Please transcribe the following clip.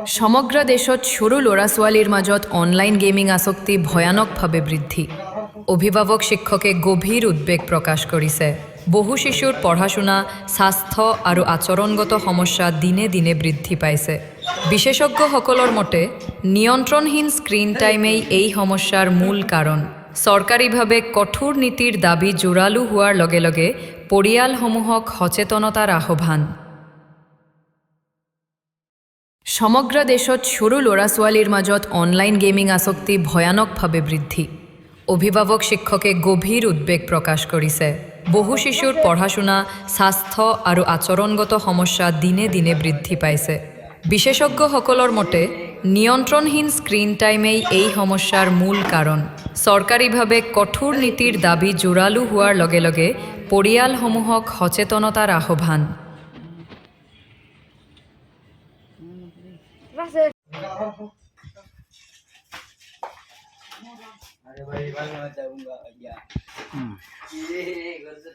সমগ্ৰ দেশত সৰু ল'ৰা ছোৱালীৰ মাজত অনলাইন গেমিং আসক্তি ভয়ানকভাৱে বৃদ্ধি। অভিভাৱক শিক্ষকে গভীৰ উদ্বেগ প্ৰকাশ কৰিছে। বহু শিশুৰ পঢ়া-শুনা, স্বাস্থ্য আৰু আচৰণগত সমস্যা দিনে দিনে বৃদ্ধি পাইছে। বিশেষজ্ঞসকলৰ মতে নিয়ন্ত্ৰণহীন স্ক্ৰীন টাইমেই এই সমস্যাৰ মূল কাৰণ। চৰকাৰীভাৱে কঠোৰ নীতিৰ দাবী জোৰালো হোৱাৰ লগে লগে পৰিয়ালসমূহক সচেতনতাৰ আহ্বান। সমগ্ৰ দেশত সৰু ল'ৰা ছোৱালীৰ মাজত অনলাইন গেমিং আসক্তি ভয়ানকভাৱে বৃদ্ধি। অভিভাৱক শিক্ষকে গভীৰ উদ্বেগ প্ৰকাশ কৰিছে। বহু শিশুৰ পঢ়া-শুনা, স্বাস্থ্য আৰু আচৰণগত সমস্যা দিনে দিনে বৃদ্ধি পাইছে। বিশেষজ্ঞসকলৰ মতে নিয়ন্ত্ৰণহীন স্ক্ৰীন টাইমেই এই সমস্যাৰ মূল কাৰণ। চৰকাৰীভাৱে কঠোৰ নীতিৰ দাবী জোৰালো হোৱাৰ লগে লগে পৰিয়ালসমূহক সচেতনতাৰ আহ্বান। अरे भाई बाल में जाऊंगा भैया ये घर से